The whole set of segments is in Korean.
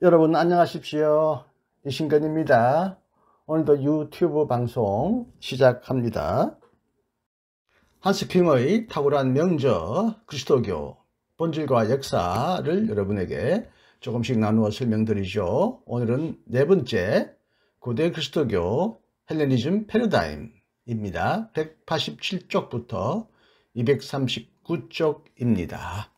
여러분 안녕하십시오. 이신근입니다. 오늘도 유튜브 방송 시작합니다. 한스킹의 탁월한 명저 그리스도교 본질과 역사를 여러분에게 조금씩 나누어 설명드리죠. 오늘은 네 번째 고대 그리스도교 헬레니즘 패러다임입니다. 187쪽부터 239쪽입니다.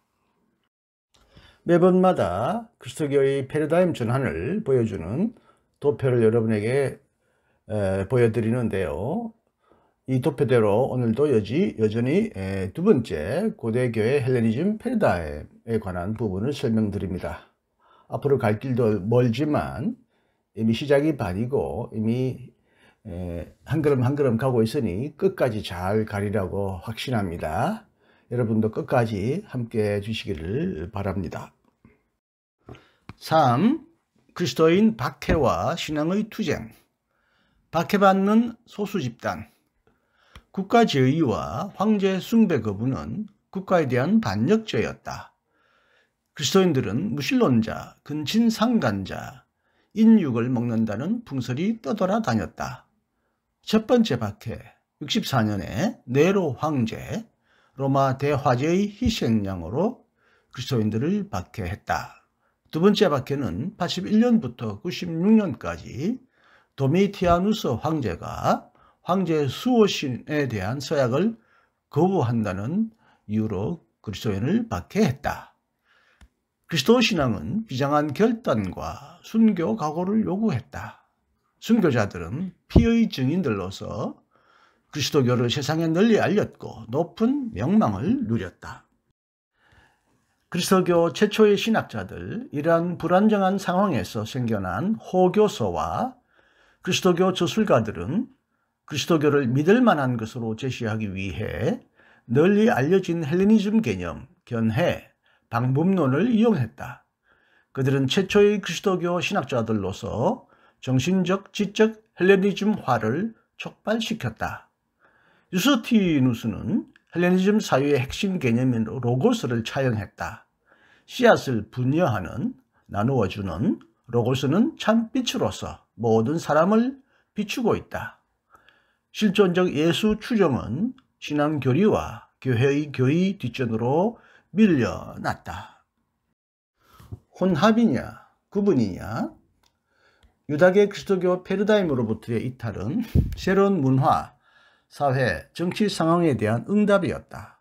매번마다 그리스도교의 패러다임 전환을 보여주는 도표를 여러분에게 보여드리는데요. 이 도표대로 오늘도 여전히 두 번째 고대교회 헬레니즘 패러다임에 관한 부분을 설명드립니다. 앞으로 갈 길도 멀지만 이미 시작이 반이고 이미 한 걸음 한 걸음 가고 있으니 끝까지 잘 가리라고 확신합니다. 여러분도 끝까지 함께 해주시기를 바랍니다. 3. 그리스도인 박해와 신앙의 투쟁. 박해받는 소수집단. 국가제의와 황제 숭배 거부는 국가에 대한 반역죄였다. 그리스도인들은 무신론자, 근친상간자, 인육을 먹는다는 풍설이 떠돌아다녔다. 첫 번째 박해, 64년에 네로 황제, 로마 대화제의 희생양으로 그리스도인들을 박해했다. 두 번째 박해는 81년부터 96년까지 도미티아누스 황제가 황제 수호신에 대한 서약을 거부한다는 이유로 그리스도인을 박해했다. 그리스도 신앙은 비장한 결단과 순교 각오를 요구했다. 순교자들은 피의 증인들로서 그리스도교를 세상에 널리 알렸고 높은 명망을 누렸다. 그리스도교 최초의 신학자들, 이러한 불안정한 상황에서 생겨난 호교서와 그리스도교 저술가들은 그리스도교를 믿을 만한 것으로 제시하기 위해 널리 알려진 헬레니즘 개념, 견해, 방법론을 이용했다. 그들은 최초의 그리스도교 신학자들로서 정신적, 지적 헬레니즘화를 촉발시켰다. 유스티누스는 헬레니즘 사유의 핵심 개념인 로고스를 차용했다. 씨앗을 분여하는, 나누어주는 로고스는 참 빛으로서 모든 사람을 비추고 있다. 실존적 예수 추정은 신앙 교리와 교회의 교의 뒷전으로 밀려났다. 혼합이냐, 구분이냐? 유다계 그리스도교 패러다임으로부터의 이탈은 새로운 문화, 사회, 정치 상황에 대한 응답이었다.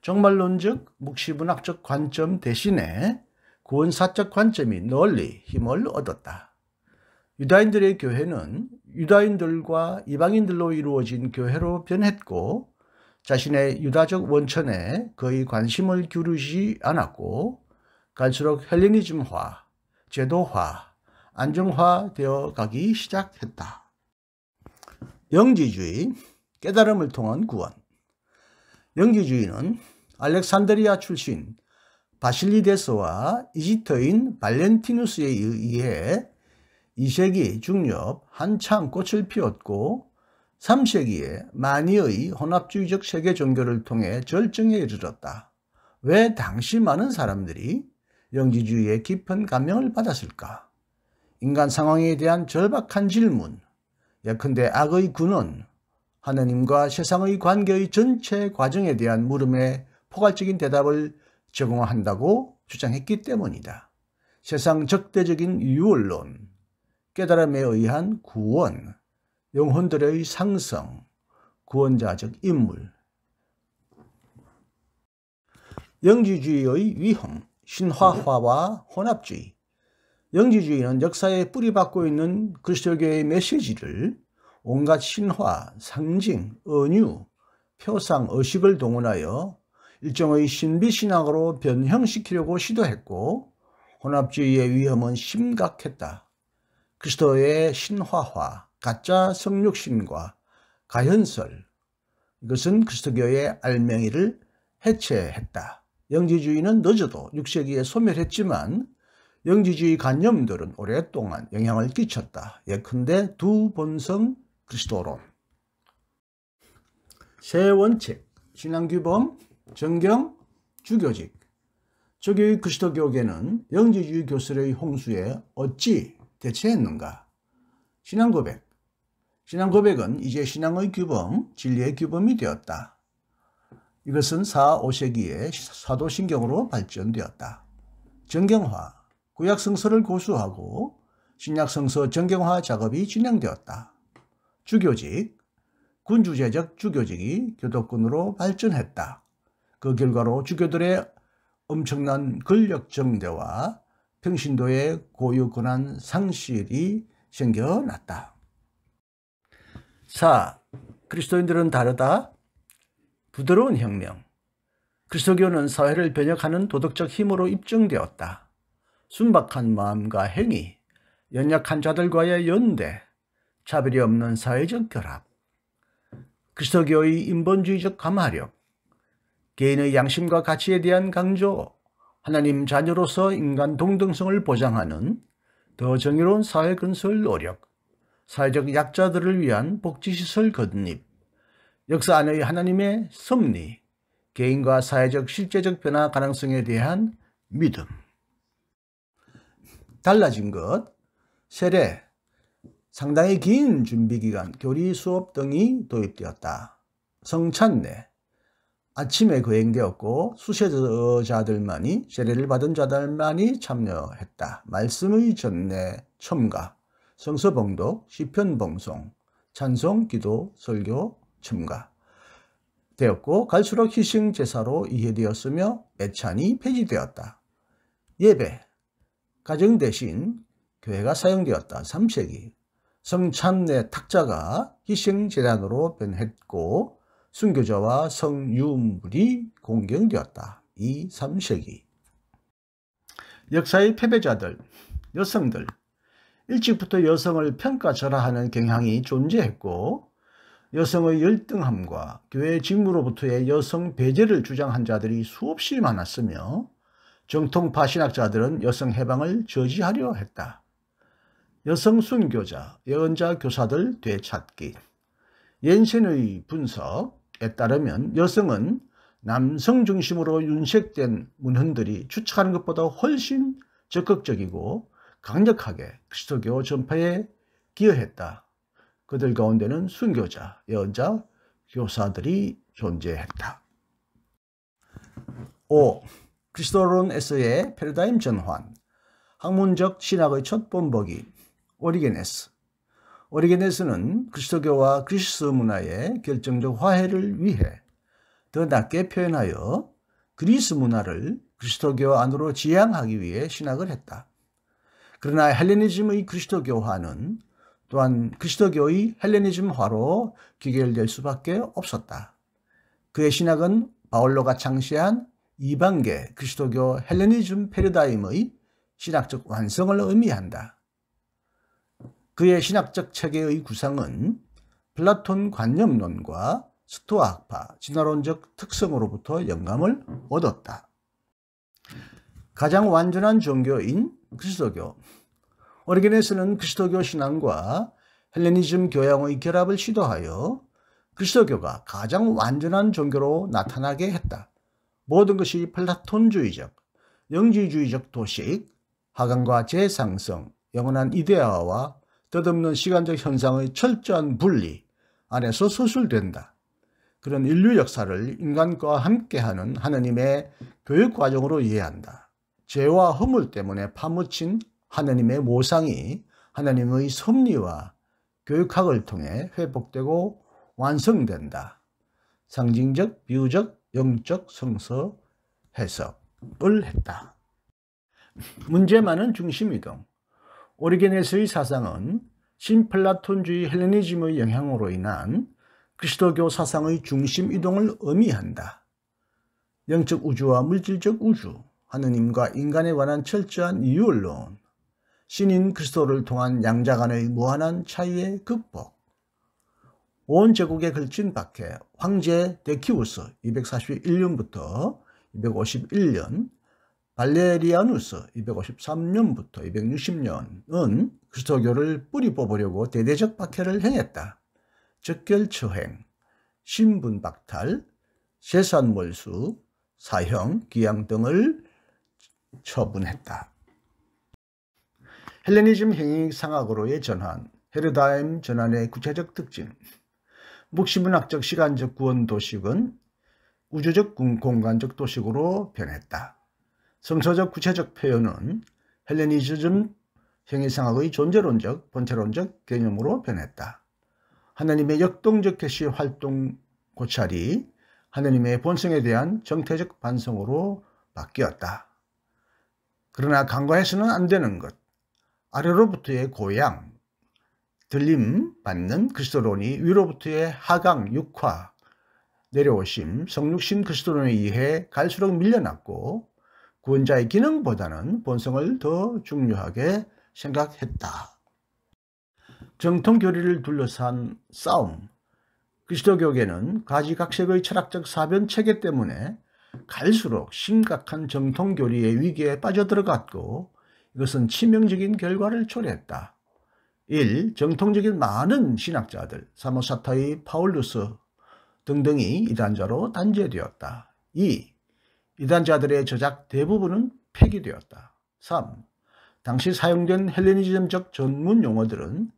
종말론적, 묵시문학적 관점 대신에 구원사적 관점이 널리 힘을 얻었다. 유다인들의 교회는 유다인들과 이방인들로 이루어진 교회로 변했고 자신의 유다적 원천에 거의 관심을 기울이지 않았고 갈수록 헬레니즘화, 제도화, 안정화되어 가기 시작했다. 영지주의, 깨달음을 통한 구원. 영지주의는 알렉산드리아 출신 바실리데스와 이집트인 발렌티누스에 의해 2세기 중엽 한창 꽃을 피웠고 3세기에 만이의 혼합주의적 세계 종교를 통해 절정에 이르렀다. 왜 당시 많은 사람들이 영지주의에 깊은 감명을 받았을까? 인간 상황에 대한 절박한 질문, 예컨대 악의 근원, 하느님과 세상의 관계의 전체 과정에 대한 물음에 포괄적인 대답을 제공한다고 주장했기 때문이다. 세상 적대적인 유월론, 깨달음에 의한 구원, 영혼들의 상성, 구원자적 인물. 영지주의의 위험, 신화화와 혼합주의. 영지주의는 역사에 뿌리박고 있는 그리스도교의 메시지를 온갖 신화, 상징, 은유, 표상, 의식을 동원하여 일종의 신비신학으로 변형시키려고 시도했고 혼합주의의 위험은 심각했다. 그리스도의 신화화, 가짜 성육신과 가현설, 이것은 그리스도교의 알맹이를 해체했다. 영지주의는 늦어도 6세기에 소멸했지만 영지주의 관념들은 오랫동안 영향을 끼쳤다. 예컨대 두 본성 그리스도론. 세 원칙, 신앙규범, 정경, 주교직. 초기 그리스도교계는 영지주의 교설의 홍수에 어찌 대처했는가? 신앙고백. 신앙고백은 이제 신앙의 규범, 진리의 규범이 되었다. 이것은 4, 5세기에 사도신경으로 발전되었다. 정경화. 구약성서를 고수하고 신약성서 정경화 작업이 진행되었다. 주교직. 군주제적 주교직이 교도권으로 발전했다. 그 결과로 주교들의 엄청난 권력 정대와 평신도의 고유 권한 상실이 생겨났다. 4. 그리스도인들은 다르다. 부드러운 혁명. 그리스도교는 사회를 변혁하는 도덕적 힘으로 입증되었다. 순박한 마음과 행위, 연약한 자들과의 연대, 차별이 없는 사회적 결합, 그리스도교의 인본주의적 감화력, 개인의 양심과 가치에 대한 강조, 하나님 자녀로서 인간 동등성을 보장하는 더 정의로운 사회 건설 노력, 사회적 약자들을 위한 복지시설 건립, 역사 안의 하나님의 섭리, 개인과 사회적 실제적 변화 가능성에 대한 믿음. 달라진 것, 세례, 상당히 긴 준비기간, 교리 수업 등이 도입되었다. 성찬례, 아침에 거행되었고 수세자들만이, 세례를 받은 자들만이 참여했다. 말씀의 전례, 첨가, 성서봉독, 시편봉송, 찬송, 기도, 설교, 첨가 되었고 갈수록 희생제사로 이해되었으며 애찬이 폐지되었다. 예배, 가정 대신 교회가 사용되었다. 3세기 성찬례 탁자가 희생제단으로 변했고 순교자와 성유물이 공경되었다. 2, 3세기 역사의 패배자들, 여성들. 일찍부터 여성을 평가절하하는 경향이 존재했고 여성의 열등함과 교회 직무로부터의 여성 배제를 주장한 자들이 수없이 많았으며 정통파 신학자들은 여성 해방을 저지하려 했다. 여성 순교자, 예언자 교사들 되찾기. 옌센의 분석에 따르면 여성은 남성 중심으로 윤색된 문헌들이 추측하는 것보다 훨씬 적극적이고 강력하게 그리스도교 전파에 기여했다. 그들 가운데는 순교자, 예언자, 교사들이 존재했다. 5. 그리스도론에서의 패러다임 전환. 학문적 신학의 첫 본보기. 오리게네스. 오리게네스는 그리스도교와 그리스 문화의 결정적 화해를 위해 더 낮게 표현하여 그리스 문화를 그리스도교 안으로 지향하기 위해 신학을 했다. 그러나 헬레니즘의 그리스도교화는 또한 그리스도교의 헬레니즘화로 귀결될 수밖에 없었다. 그의 신학은 바올로가 창시한 이방계 그리스도교 헬레니즘 패러다임의 신학적 완성을 의미한다. 그의 신학적 체계의 구상은 플라톤 관념론과 스토아학파 진화론적 특성으로부터 영감을 얻었다. 가장 완전한 종교인 그리스도교. 오리게네스는 그리스도교 신앙과 헬레니즘 교양의 결합을 시도하여 그리스도교가 가장 완전한 종교로 나타나게 했다. 모든 것이 플라톤주의적, 영지주의적 도식, 하강과 재상성, 영원한 이데아와 덧없는 시간적 현상의 철저한 분리 안에서 서술된다. 그런 인류 역사를 인간과 함께하는 하느님의 교육 과정으로 이해한다. 죄와 허물 때문에 파묻힌 하느님의 모상이 하느님의 섭리와 교육학을 통해 회복되고 완성된다. 상징적, 비유적, 영적 성서 해석을 했다. 문제 많은 중심이동. 오리게네스의 사상은 신플라톤주의 헬레니즘의 영향으로 인한 그리스도교 사상의 중심 이동을 의미한다. 영적 우주와 물질적 우주, 하느님과 인간에 관한 철저한 이율론, 신인 그리스도를 통한 양자 간의 무한한 차이의 극복, 온 제국에 걸친 박해, 황제 데키우스 241년부터 251년, 발레리아누스 253년부터 260년은 그리스도교를 뿌리 뽑으려고 대대적 박해를 행했다. 적결처행, 신분박탈, 재산몰수, 사형, 기양 등을 처분했다. 헬레니즘 행위상학으로의 전환, 헤르다임 전환의 구체적 특징. 묵시문학적 시간적 구원 도식은 우주적 공간적 도식으로 변했다. 성서적 구체적 표현은 헬레니즘 행위상학의 존재론적, 본체론적 개념으로 변했다. 하나님의 역동적 계시 활동 고찰이 하나님의 본성에 대한 정태적 반성으로 바뀌었다. 그러나 간과해서는 안 되는 것, 아래로부터의 고양, 들림 받는 그리스도론이 위로부터의 하강, 육화, 내려오심, 성육신 그리스도론에 의해 갈수록 밀려났고 구원자의 기능보다는 본성을 더 중요하게 생각했다. 정통교리를 둘러싼 싸움. 그리스도교계는 가지각색의 철학적 사변 체계 때문에 갈수록 심각한 정통교리의 위기에 빠져들어갔고 이것은 치명적인 결과를 초래했다. 1. 정통적인 많은 신학자들, 사모사타의 파울루스 등등이 이단자로 단죄되었다. 2. 이단자들의 저작 대부분은 폐기되었다. 3. 당시 사용된 헬레니즘적 전문 용어들은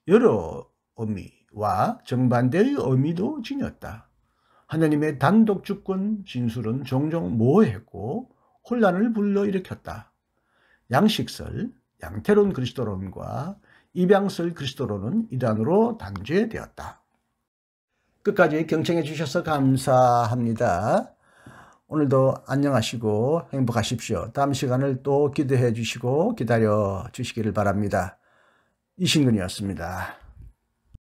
여러 의미와 정반대의 의미도 지녔다. 하나님의 단독 주권 진술은 종종 모호했고 혼란을 불러일으켰다. 양식설, 양태론 그리스도론과 입양설 그리스도론은 이단으로 단죄되었다. 끝까지 경청해 주셔서 감사합니다. 오늘도 안녕하시고 행복하십시오. 다음 시간을 또 기대해 주시고 기다려 주시기를 바랍니다. 이신근이었습니다.